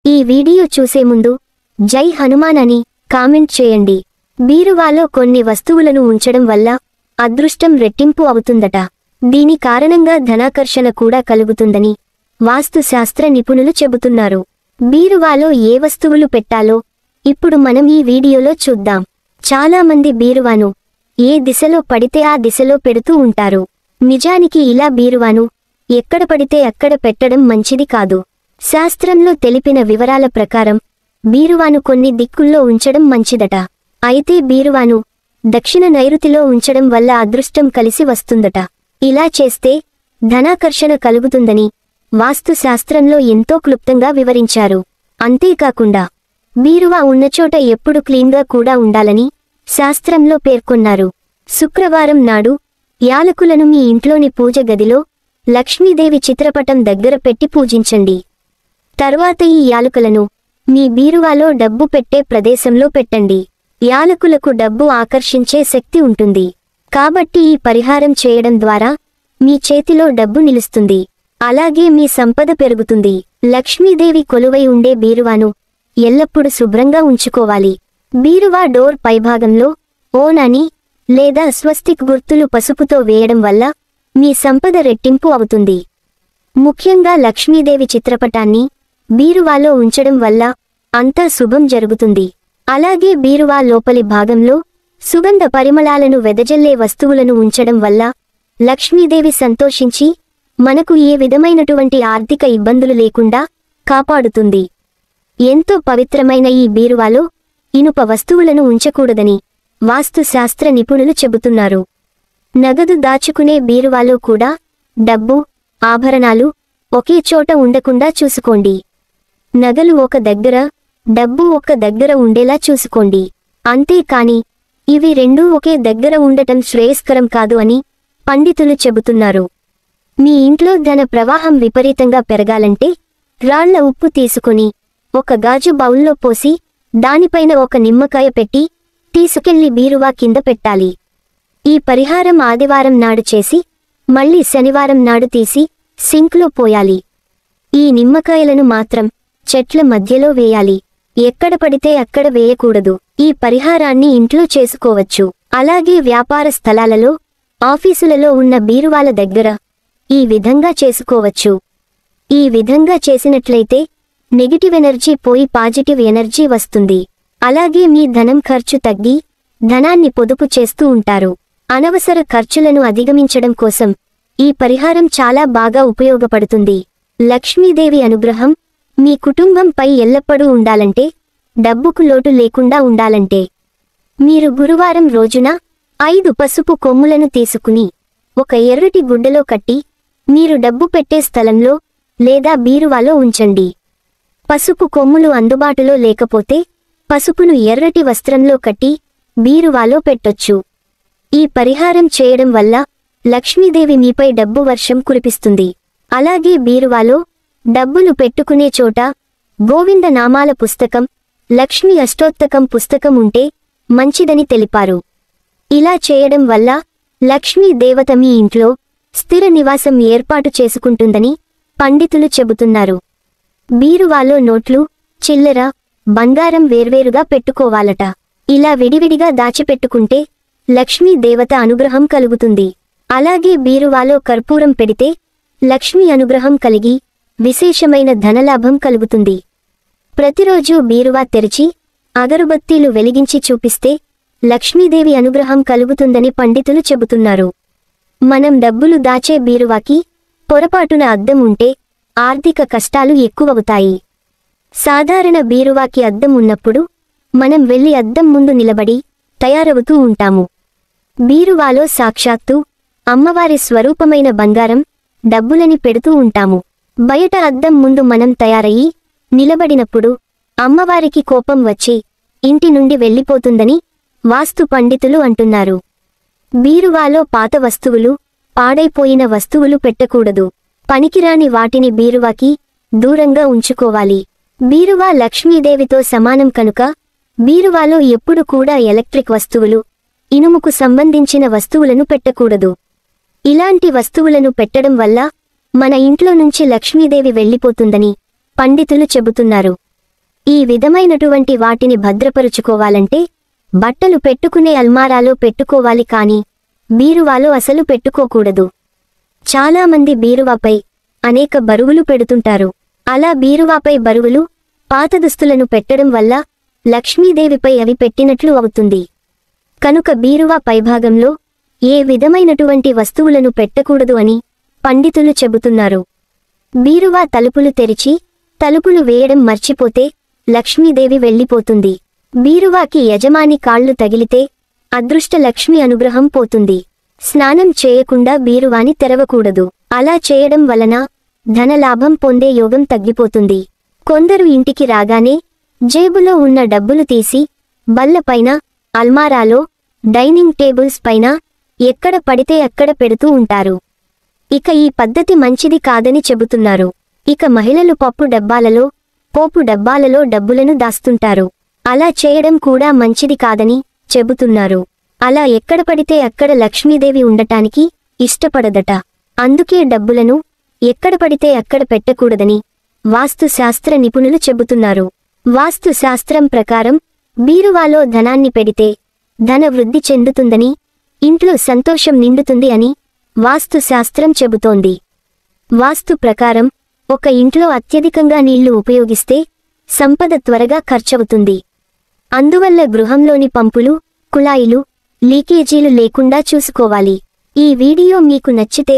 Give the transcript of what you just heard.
ఈ వీడియో చూసే ముందు జై హనుమాన్ అని కామెంట్ చేయండి. బీరువాలో కొన్ని వస్తువులను ఉంచడం వల్ల అదృష్టం రెట్టింపు అవుతుందట. దీని కారణంగా ధనాకర్షణ కూడా కలుగుతుందని వాస్తు శాస్త్ర నిపుణులు చెబుతున్నారు. బీరువాలో ఏ వస్తువులు పెట్టాలో ఇప్పుడు మనం ఈ వీడియోలో చూద్దాం. చాలా మంది బీరువాను ఏ దిశలో పడితే ఆ దిశలో పెడుతూ ఉంటారు. నిజానికి ఇలా బీరువాను ఎక్కడ పడితే అక్కడ పెట్టడం మంచిది కాదు. శాస్త్రంలో తెలిపిన వివరాల ప్రకారం బీరువాను కొన్ని దిక్కుల్లో ఉంచడం మంచిదట. అయితే బీరువాను దక్షిణ నైరుతిలో ఉంచడం వల్ల అదృష్టం కలిసి వస్తుందట. ఇలా చేస్తే ధనాకర్షణ కలుగుతుందని వాస్తు శాస్త్రంలో ఎంతో క్లుప్తంగా వివరించారు. అంతేకాకుండా బీరువా ఉన్నచోట ఎప్పుడు క్లీన్గా కూడా ఉండాలని శాస్త్రంలో పేర్కొన్నారు. శుక్రవారం నాడు యాలకులను మీ ఇంట్లోని పూజ గదిలో లక్ష్మీదేవి చిత్రపటం దగ్గర పెట్టి పూజించండి. తర్వాత ఈ యాలకులను మీ బీరువాలో డబ్బు పెట్టే ప్రదేశంలో పెట్టండి. యాలకులకు డబ్బు ఆకర్షించే శక్తి ఉంటుంది. కాబట్టి ఈ పరిహారం చేయడం ద్వారా మీ చేతిలో డబ్బు నిలుస్తుంది. అలాగే మీ సంపద పెరుగుతుంది. లక్ష్మీదేవి కొలువై ఉండే బీరువాను ఎల్లప్పుడూ శుభ్రంగా ఉంచుకోవాలి. బీరువా డోర్ పైభాగంలో ఓం అని లేదా స్వస్తిక్ గుర్తులు పసుపుతో వేయడం వల్ల మీ సంపద రెట్టింపు అవుతుంది. ముఖ్యంగా లక్ష్మీదేవి చిత్రపటాన్ని బీరువాలో ఉంచడం వల్ల అంతా శుభం జరుగుతుంది. అలాగే బీరువా లోపలి భాగంలో సుగంధ పరిమళాలను వెదజల్లే వస్తువులను ఉంచడం వల్ల లక్ష్మీదేవి సంతోషించి మనకు ఏ విధమైనటువంటి ఆర్థిక ఇబ్బందులు లేకుండా కాపాడుతుంది. ఎంతో పవిత్రమైన ఈ బీరువాలో ఇనుప వస్తువులను ఉంచకూడదని వాస్తు శాస్త్ర నిపుణులు చెబుతున్నారు. నగదు దాచుకునే బీరువాలో కూడా డబ్బు, ఆభరణాలు ఒకే చోట ఉండకుండా చూసుకోండి. నగలు ఒక దగ్గర, డబ్బు ఒక దగ్గర ఉండేలా చూసుకోండి. అంతేకాని ఇవి రెండూ ఒకే దగ్గర ఉండటం శ్రేయస్కరం కాదు అని పండితులు చెబుతున్నారు. మీ ఇంట్లో ధన ప్రవాహం విపరీతంగా పెరగాలంటే రాళ్ల ఉప్పు తీసుకుని ఒక గాజు బౌల్లో పోసి దానిపైన ఒక నిమ్మకాయ పెట్టి తీసుకెళ్లి బీరువా కింద పెట్టాలి. ఈ పరిహారం ఆదివారం నాడు చేసి మళ్లీ శనివారం నాడు తీసి సింక్లో పోయాలి. ఈ నిమ్మకాయలను మాత్రం చెట్ల మధ్యలో వేయాలి. ఎక్కడ పడితే అక్కడ వేయకూడదు. ఈ పరిహారాన్ని ఇంట్లో చేసుకోవచ్చు. అలాగే వ్యాపార స్థలాలలో, ఆఫీసులలో ఉన్న బీరువాల దగ్గర ఈ విధంగా చేసుకోవచ్చు. ఈ విధంగా చేసినట్లయితే నెగిటివ్ ఎనర్జీ పోయి పాజిటివ్ ఎనర్జీ వస్తుంది. అలాగే మీ ధనం ఖర్చు తగ్గి ధనాన్ని పొదుపు చేస్తూ ఉంటారు. అనవసర ఖర్చులను అధిగమించడం కోసం ఈ పరిహారం చాలా బాగా ఉపయోగపడుతుంది. లక్ష్మీదేవి అనుగ్రహం మీ కుటుంబంపై ఎల్లప్పుడూ ఉండాలంటే, డబ్బుకు లోటు లేకుండా ఉండాలంటే మీరు గురువారం రోజున 5 పసుపు కొమ్ములను తీసుకుని ఒక ఎర్రటి గుడ్డలో కట్టి మీరు డబ్బు పెట్టే స్థలంలో లేదా బీరువాలో ఉంచండి. పసుపు కొమ్ములు అందుబాటులో లేకపోతే పసుపును ఎర్రటి వస్త్రంలో కట్టి బీరువాలో పెట్టొచ్చు. ఈ పరిహారం చేయడం వల్ల లక్ష్మీదేవి మీపై డబ్బు వర్షం కురిపిస్తుంది. అలాగే బీరువాలో డబ్బులు పెట్టుకునే చోట గోవింద నామాల పుస్తకం, లక్ష్మీ అష్టోత్తకం పుస్తకం ఉంటే మంచిదని తెలిపారు. ఇలా చేయడం వల్ల లక్ష్మీ దేవత మీ ఇంట్లో స్థిర నివాసం ఏర్పాటు చేసుకుంటుందని పండితులు చెబుతున్నారు. బీరువాలో నోట్లు, చిల్లర, బంగారం వేర్వేరుగా పెట్టుకోవాలట. ఇలా విడివిడిగా దాచిపెట్టుకుంటే లక్ష్మీ దేవత అనుగ్రహం కలుగుతుంది. అలాగే బీరువాలో కర్పూరం పెడితే లక్ష్మీ అనుగ్రహం కలిగి విశేషమైన ధనలాభం కలుగుతుంది. ప్రతిరోజూ బీరువా తెరిచి అగరుబత్తీలు వెలిగించి చూపిస్తే లక్ష్మీదేవి అనుగ్రహం కలుగుతుందని పండితులు చెబుతున్నారు. మనం డబ్బులు దాచే బీరువాకి పొరపాటున అద్దం ఉంటే ఆర్థిక కష్టాలు ఎక్కువవుతాయి. సాధారణ బీరువాకి అద్దం ఉన్నప్పుడు మనం వెళ్లి అద్దం ముందు నిలబడి తయారవుతూ ఉంటాము. బీరువాలో సాక్షాత్తు అమ్మవారి స్వరూపమైన బంగారం, డబ్బులని పెడుతూ ఉంటాము. బయట అద్దం ముందు మనం తయారయ్యి నిలబడినప్పుడు అమ్మవారికి కోపం వచ్చి ఇంటి నుండి వెళ్ళిపోతుందని వాస్తు పండితులు అంటున్నారు. బీరువాలో పాత వస్తువులు, పాడైపోయిన వస్తువులు పెట్టకూడదు. పనికిరాని వాటిని బీరువాకి దూరంగా ఉంచుకోవాలి. బీరువా లక్ష్మీదేవితో సమానం కనుక బీరువాలో ఎప్పుడు కూడా ఎలక్ట్రిక్ వస్తువులు, ఇనుముకు సంబంధించిన వస్తువులను పెట్టకూడదు. ఇలాంటి వస్తువులను పెట్టడం వల్ల మన ఇంట్లో నుంచి లక్ష్మీదేవి వెళ్ళిపోతుందని పండితులు చెబుతున్నారు. ఈ విధమైనటువంటి వాటిని భద్రపరుచుకోవాలంటే బట్టలు పెట్టుకునే అల్మారాలో పెట్టుకోవాలి కానీ బీరువాలో అసలు పెట్టుకోకూడదు. చాలామంది బీరువాపై అనేక బరువులు పెడుతుంటారు. అలా బీరువాపై బరువులు, పాత దుస్తులను పెట్టడం వల్ల లక్ష్మీదేవిపై అవి పెట్టినట్లు అవుతుంది. కనుక బీరువా పైభాగంలో ఏ విధమైనటువంటి వస్తువులను పెట్టకూడదు అని పండితులు చెబుతున్నారు. బీరువా తలుపులు తెరిచి తలుపులు వేయడం మర్చిపోతే లక్ష్మీదేవి వెళ్ళిపోతుంది. బీరువాకి యజమాని కాళ్ళు తగిలితే అదృష్ట లక్ష్మి అనుగ్రహం పోతుంది. స్నానం చేయకుండా బీరువాని తెరవకూడదు. అలా చేయడం వలన ధనలాభం పొందే యోగం తగ్గిపోతుంది. కొందరు ఇంటికి రాగానే జేబులో ఉన్న డబ్బులు తీసి బల్లపైన, అల్మారాలో, డైనింగ్ టేబుల్స్ పైన ఎక్కడ పడితే అక్కడ పెడుతూ ఉంటారు. ఇక ఈ పద్ధతి మంచిది కాదని చెబుతున్నారు. ఇక మహిళలు పప్పు డబ్బాలలో, పోపు డబ్బాలలో డబ్బులను దాస్తుంటారు. అలా చేయడం కూడా మంచిది కాదని చెబుతున్నారు. అలా ఎక్కడ పడితే అక్కడ లక్ష్మీదేవి ఉండటానికి ఇష్టపడదట. అందుకే డబ్బులను ఎక్కడ పడితే అక్కడ పెట్టకూడదని వాస్తు శాస్త్ర నిపుణులు చెబుతున్నారు. వాస్తు శాస్త్రం ప్రకారం బీరువాలో ధనాన్ని పెడితే ధన వృద్ధి చెందుతుందని, ఇంట్లో సంతోషం నిండుతుంది అని వాస్తు శాస్త్రం చెబుతోంది. వాస్తు ప్రకారం ఒక ఇంట్లో అత్యధికంగా నీళ్లు ఉపయోగిస్తే సంపద త్వరగా ఖర్చవుతుంది. అందువల్ల గృహంలోని పంపులు, కుళాయిలు, లీకేజీలు లేకుండా చూసుకోవాలి. ఈ వీడియో మీకు నచ్చితే